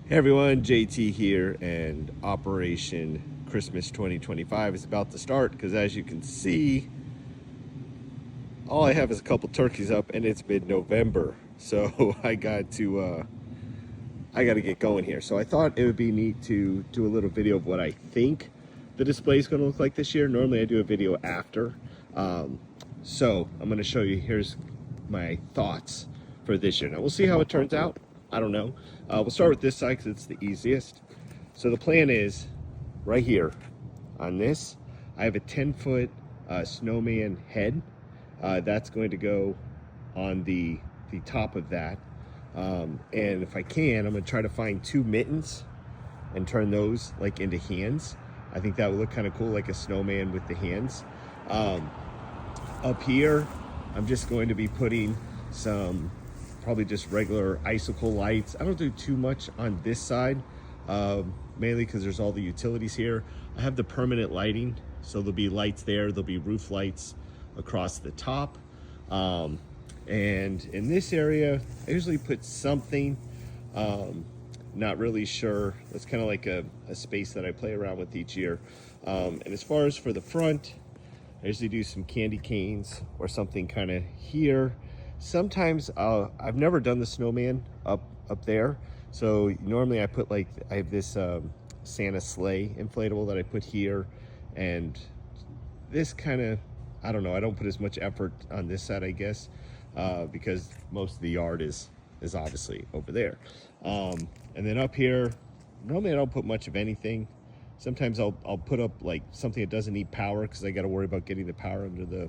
Hey everyone, JT here, and Operation Christmas 2025 is about to start because, as you can see, all I have is a couple turkeys up, and it's mid-November, so I got to get going here. So I thought it would be neat to do a little video of what I think the display is going to look like this year. Normally, I do a video after, so I'm going to show you. Here's my thoughts for this year. Now we'll see how it turns out. I don't know. We'll start with this side because it's the easiest. So the plan is right here on this. I have a 10-foot snowman head. That's going to go on the top of that. And if I can, I'm going to try to find two mittens and turn those like into hands. I think that would look kind of cool, like a snowman with the hands. Up here, I'm just going to be putting some probably just regular icicle lights. I don't do too much on this side, mainly because there's all the utilities here. I have the permanent lighting, so there'll be lights there. There'll be roof lights across the top. And in this area, I usually put something, not really sure. It's kind of like a space that I play around with each year. And as far as for the front, I usually do some candy canes or something kind of here. Sometimes I've never done the snowman up there, so normally I put I have this Santa sleigh inflatable that I put here, and this kind of, I don't know, I don't put as much effort on this side, I guess, because most of the yard is obviously over there. And then up here, normally I don't put much of anything. Sometimes I'll put up like something that doesn't need power because I got to worry about getting the power under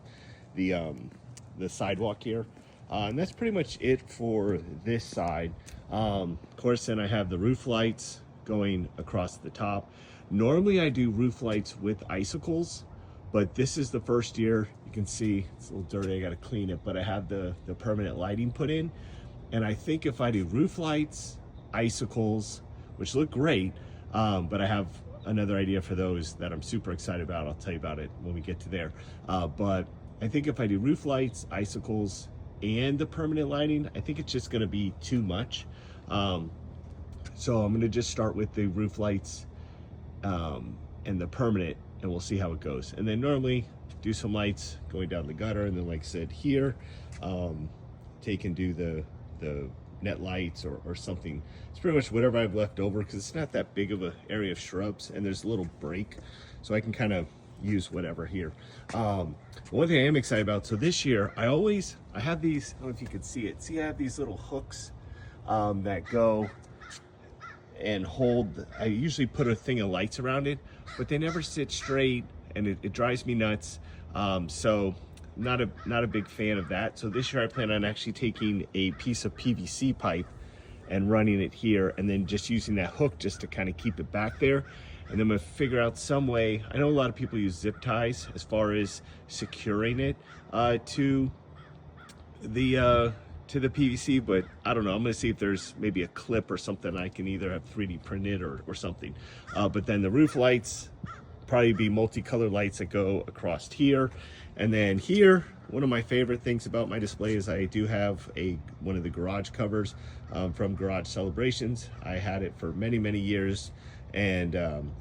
the sidewalk here. And that's pretty much it for this side. Of course, then I have the roof lights going across the top. Normally I do roof lights with icicles, but this is the first year. You can see it's a little dirty, I gotta clean it, but I have the permanent lighting put in. And I think if I do roof lights, icicles, which look great, but I have another idea for those that I'm super excited about. I'll tell you about it when we get to there. But I think if I do roof lights, icicles, and the permanent lighting, I think it's just going to be too much. So I'm going to just start with the roof lights and the permanent, and we'll see how it goes. And then normally do some lights going down the gutter, and then like I said here, take and do the net lights or something. It's pretty much whatever I've left over because it's not that big of an area of shrubs, and there's a little break, so I can kind of use whatever here. One thing I am excited about, so this year I have these, I don't know if you can see it. See, I have these little hooks that go and hold. I usually put a thing of lights around it, but they never sit straight, and it drives me nuts. So not a big fan of that. So this year I plan on actually taking a piece of PVC pipe and running it here, and then just using that hook just to kind of keep it back there. And then I'm gonna figure out some way. I know a lot of people use zip ties as far as securing it to the PVC, but I don't know. I'm gonna see if there's maybe a clip or something I can either have 3D printed or something. But then the roof lights probably be multicolored lights that go across here. And then here, one of my favorite things about my display is I do have one of the garage covers from Garage Celebrations. I had it for many years, and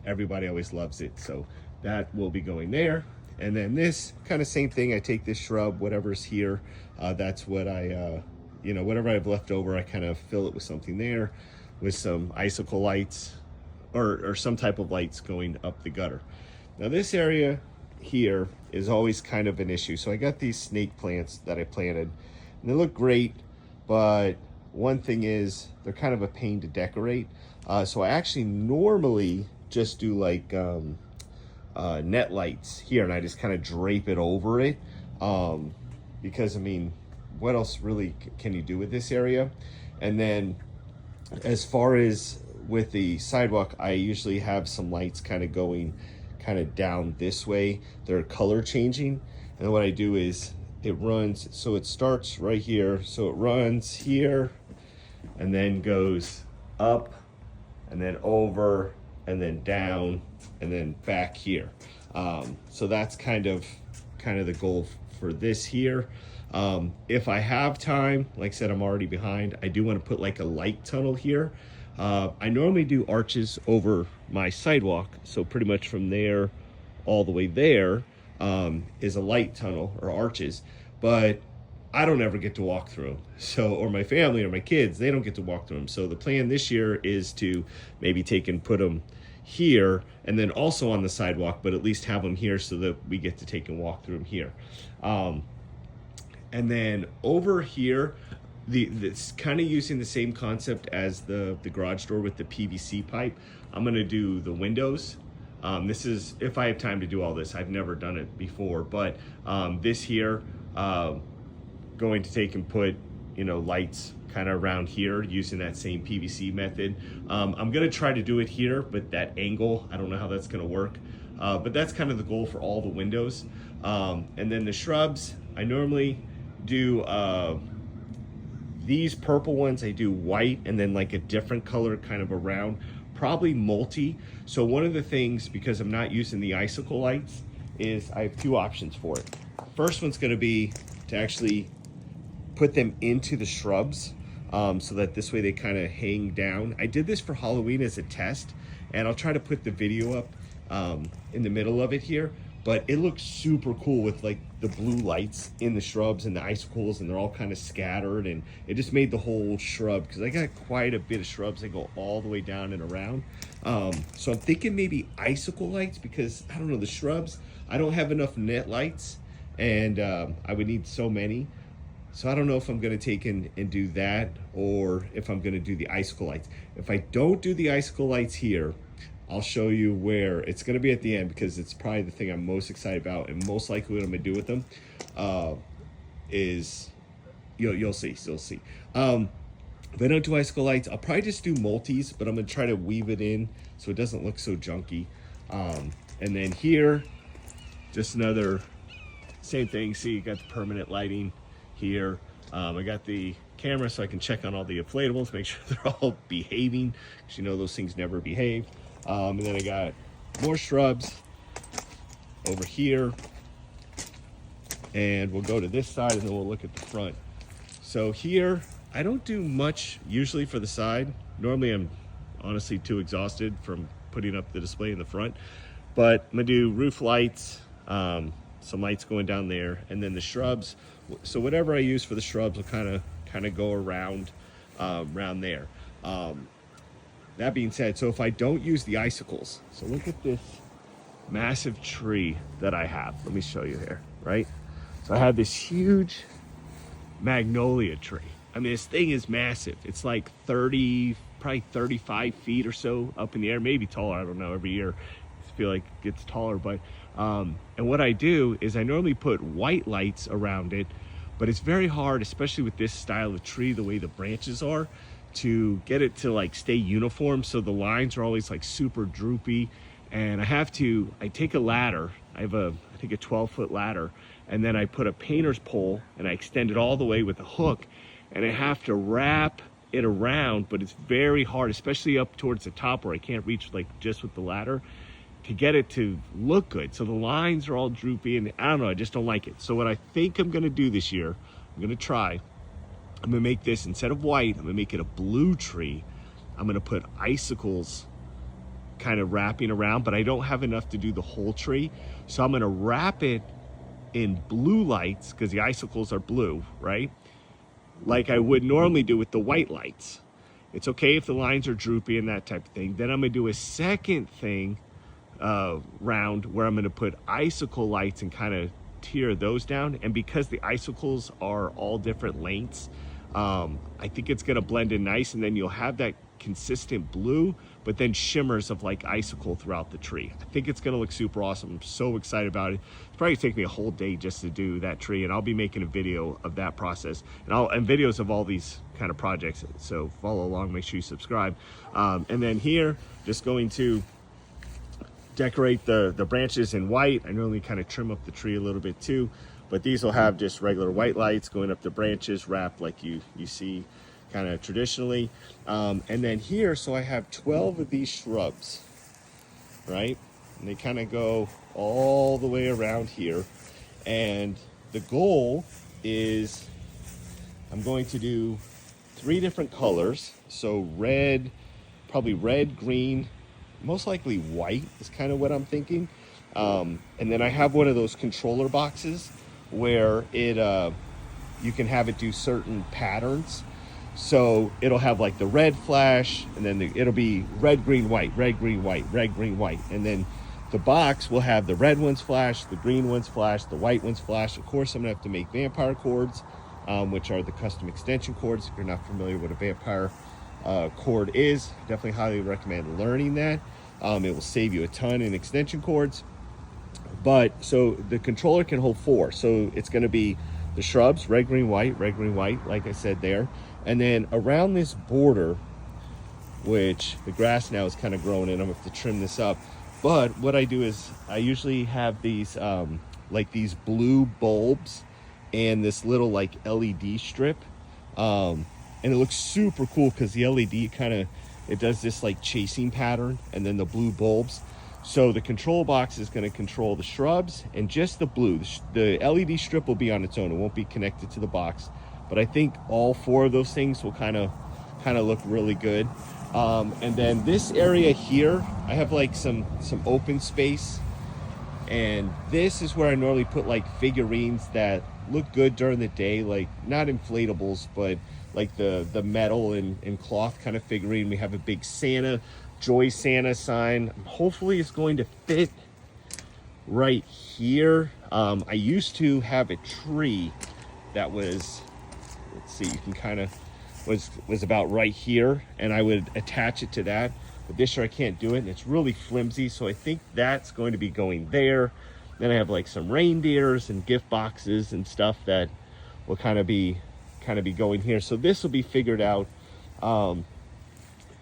everybody always loves it, so that will be going there. And then this kind of same thing, I take this shrub, whatever's here, that's what whatever I've left over, I kind of fill it with something there, with some icicle lights or some type of lights going up the gutter. Now this area here is always kind of an issue. So I got these snake plants that I planted, and they look great, but one thing is they're kind of a pain to decorate. So I actually normally just do like net lights here, and I just kind of drape it over it, because I mean, what else really can you do with this area? And then as far as with the sidewalk, I usually have some lights kind of going kind of down this way. They're color changing, and what I do is it runs, so it starts right here, so it runs here and then goes up and then over and then down and then back here. So that's kind of the goal for this here. If I have time, like I said, I'm already behind. I do want to put like a light tunnel here. I normally do arches over my sidewalk, so pretty much from there all the way there is a light tunnel or arches, but I don't ever get to walk through them. So, or my family or my kids, they don't get to walk through them. So the plan this year is to maybe take and put them here and then also on the sidewalk, but at least have them here so that we get to take and walk through them here. And then over here, it's kind of using the same concept as the garage door with the PVC pipe. I'm gonna do the windows. This is, if I have time to do all this, I've never done it before, but this here, going to take and put, you know, lights kind of around here using that same PVC method. I'm gonna try to do it here, but that angle, I don't know how that's gonna work. But that's kind of the goal for all the windows. And then the shrubs, I normally do these purple ones, I do white and then like a different color kind of around, probably multi. So one of the things, because I'm not using the icicle lights, is I have two options for it. First one's gonna be to actually put them into the shrubs so that this way they kind of hang down. I did this for Halloween as a test, and I'll try to put the video up in the middle of it here, but it looks super cool with like the blue lights in the shrubs and the icicles, and they're all kind of scattered, and it just made the whole shrub, because I got quite a bit of shrubs that go all the way down and around. So I'm thinking maybe icicle lights, because I don't know, the shrubs, I don't have enough net lights, and I would need so many. So I don't know if I'm gonna take and do that, or if I'm gonna do the icicle lights. If I don't do the icicle lights here, I'll show you where it's gonna be at the end, because it's probably the thing I'm most excited about, and most likely what I'm gonna do with them is, you'll see. If I don't do icicle lights, I'll probably just do multis, but I'm gonna try to weave it in so it doesn't look so junky. And then here, just another, same thing. See, you got the permanent lighting here. I got the camera so I can check on all the inflatables, make sure they're all behaving, because you know those things never behave. And then I got more shrubs over here, and we'll go to this side and then we'll look at the front. So here, I don't do much usually for the side. Normally I'm honestly too exhausted from putting up the display in the front, but I'm gonna do roof lights, some lights going down there, and then the shrubs. So whatever I use for the shrubs will kind of go around there. That being said, so if I don't use the icicles, so look at this massive tree that I have. Let me show you here, right? So I have this huge magnolia tree. I mean, this thing is massive. It's like 30, probably 35 feet or so up in the air, maybe taller, I don't know. Every year I feel like it gets taller, but and what I do is I normally put white lights around it, but it's very hard, especially with this style of tree, the way the branches are, to get it to like stay uniform. So the lines are always like super droopy, and I take a ladder. I have I think a 12-foot ladder, and then I put a painter's pole and I extend it all the way with a hook, and I have to wrap it around, but it's very hard, especially up towards the top where I can't reach like just with the ladder, to get it to look good. So the lines are all droopy, and I don't know, I just don't like it. So what I think I'm gonna do this year, I'm gonna make this, instead of white, I'm gonna make it a blue tree. I'm gonna put icicles kind of wrapping around, but I don't have enough to do the whole tree. So I'm gonna wrap it in blue lights, because the icicles are blue, right? Like I would normally do with the white lights. It's okay if the lines are droopy and that type of thing. Then I'm gonna do a second thing round where I'm gonna put icicle lights and kind of tear those down. And because the icicles are all different lengths, I think it's gonna blend in nice, and then you'll have that consistent blue, but then shimmers of like icicle throughout the tree. I think it's gonna look super awesome. I'm so excited about it. It's probably gonna take me a whole day just to do that tree, and I'll be making a video of that process, and videos of all these kind of projects. So follow along, make sure you subscribe. And then here, just going to decorate the branches in white. I normally kind of trim up the tree a little bit too, but these will have just regular white lights going up the branches, wrapped like you see kind of traditionally. And then here, so I have 12 of these shrubs, right? And they kind of go all the way around here. And the goal is I'm going to do 3 different colors. So red, probably red, green, most likely white is kind of what I'm thinking. And then I have one of those controller boxes where it you can have it do certain patterns. So it'll have like the red flash, and then it'll be red, green, white, red, green, white, red, green, white. And then the box will have the red ones flash, the green ones flash, the white ones flash. Of course, I'm gonna have to make vampire cords, which are the custom extension cords. If you're not familiar with a vampire cord is, definitely highly recommend learning that. It will save you a ton in extension cords. But so the controller can hold 4. So it's going to be the shrubs, red, green, white, like I said there. And then around this border, which the grass now is kind of growing in, I'm going to have to trim this up. But what I do is I usually have these like these blue bulbs and this little like LED strip. And it looks super cool because the LED it does this like chasing pattern, and then the blue bulbs. So the control box is going to control the shrubs and just the blue. The LED strip will be on its own. It won't be connected to the box. But I think all 4 of those things will kind of look really good. And then this area here, I have like some open space. And this is where I normally put like figurines that look good during the day, like not inflatables, but like the metal and cloth kind of figurine. We have a big Santa, Joy Santa sign. Hopefully it's going to fit right here. I used to have a tree that was, let's see, you can kind of, was about right here, and I would attach it to that. But this year I can't do it, and it's really flimsy, so I think that's going to be going there. Then I have like some reindeers and gift boxes and stuff that will kind of be going here. So this will be figured out.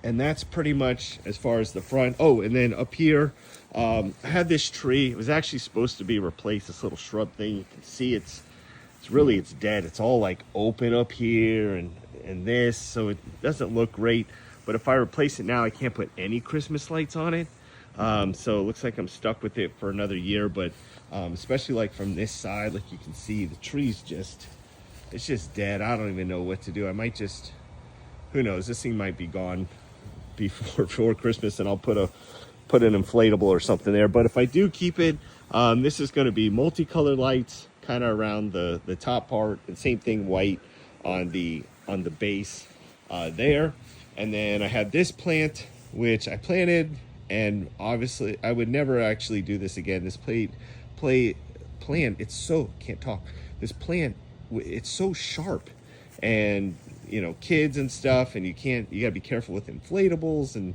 And that's pretty much as far as the front. Oh, and then up here, I had this tree. It was actually supposed to be replaced, this little shrub thing. You can see it's dead. It's all like open up here and this, so it doesn't look great. But if I replace it now, I can't put any Christmas lights on it. So it looks like I'm stuck with it for another year. But especially like from this side, like you can see, the tree's it's just dead. I don't even know what to do. I might just, who knows, this thing might be gone before Christmas, and I'll put an inflatable or something there. But if I do keep it, this is going to be multicolored lights kind of around the top part, and same thing, white on the base there. And then I have this plant, which I planted, and obviously I would never actually do this again. This plant, it's so, can't talk. This plant, it's so sharp, and you know, kids and stuff, and you gotta be careful with inflatables. And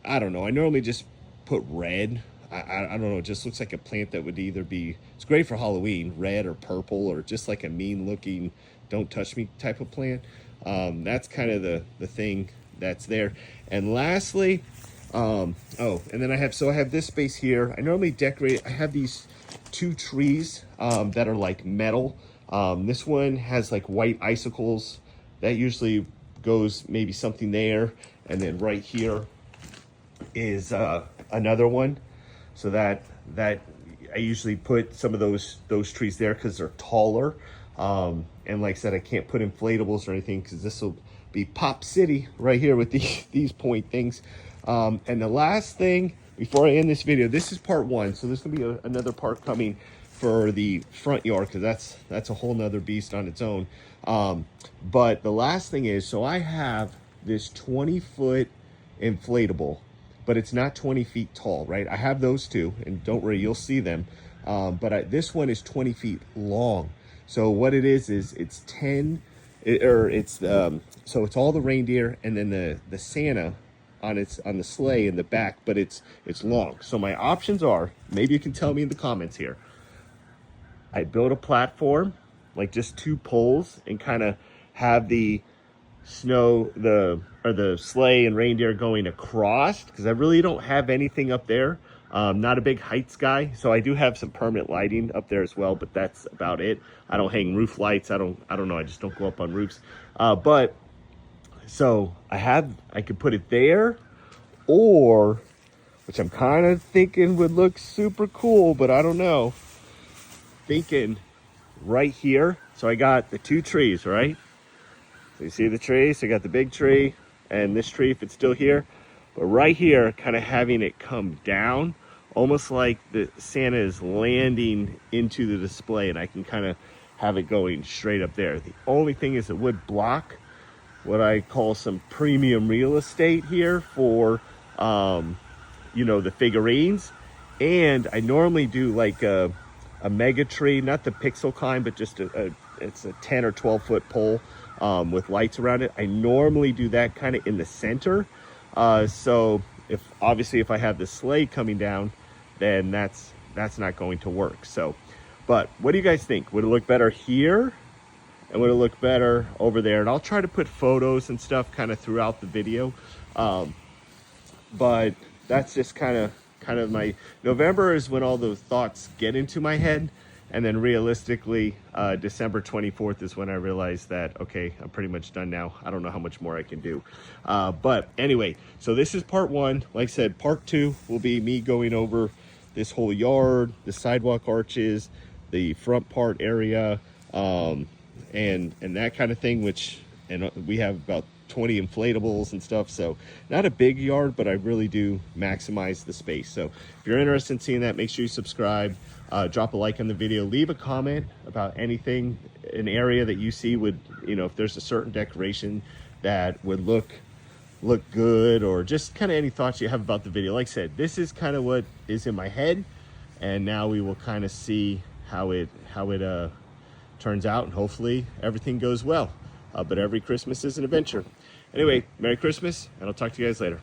I don't know, I normally just put red. I don't know, it just looks like a plant that would either be, it's great for Halloween, red or purple, or just like a mean looking don't touch me type of plant. That's kind of the thing that's there. And lastly, and then I have this space here. I normally decorate, I have these 2 trees that are like metal. This one has like white icicles. That usually goes maybe something there. And then right here is another one. So that I usually put some of those trees there because they're taller. And like I said, I can't put inflatables or anything because this will be Pop City right here with these point things. And the last thing before I end this video, this is part 1. So there's gonna be another part coming for the front yard, because that's a whole nother beast on its own. But the last thing is, so I have this 20-foot inflatable, but it's not 20 feet tall, right? I have those 2, and don't worry, you'll see them. But this one is 20 feet long. So what it is it's 10, so it's all the reindeer and then the Santa on the sleigh in the back, but it's long. So my options are, maybe you can tell me in the comments here. I build a platform, like just 2 poles, and kind of have the sleigh and reindeer going across, because I really don't have anything up there. Not a big heights guy, so I do have some permanent lighting up there as well, but that's about it. I don't hang roof lights. I don't know. I just don't go up on roofs. But so I could put it there, or, which I'm kind of thinking would look super cool, but I don't know. Thinking right here. So I got the 2 trees, right? So you see the trees, so I got the big tree and this tree if it's still here. But right here, kind of having it come down, almost like the Santa is landing into the display, and I can kind of have it going straight up there. The only thing is it would block what I call some premium real estate here for, you know, the figurines. And I normally do like a mega tree, not the pixel kind, but just it's a 10 or 12 foot pole with lights around it. I normally do that kind of in the center. So obviously if I have the sleigh coming down, then that's not going to work. So, but what do you guys think? Would it look better here? And would it look better over there? And I'll try to put photos and stuff kind of throughout the video. But that's just kind of my November is when all those thoughts get into my head. And then realistically, December 24th is when I realized that, okay, I'm pretty much done now. I don't know how much more I can do. But anyway, so this is part 1. Like I said, part 2 will be me going over this whole yard, the sidewalk arches, the front part area, and that kind of thing, and we have about 20 inflatables and stuff. So not a big yard, but I really do maximize the space. So if you're interested in seeing that, make sure you subscribe. Drop a like on the video, leave a comment about anything, an area that you see would, you know, if there's a certain decoration that would look good, or just kind of any thoughts you have about the video. Like I said, this is kind of what is in my head, and now we will kind of see how it turns out, and hopefully everything goes well. But every Christmas is an adventure. Anyway, Merry Christmas, and I'll talk to you guys later.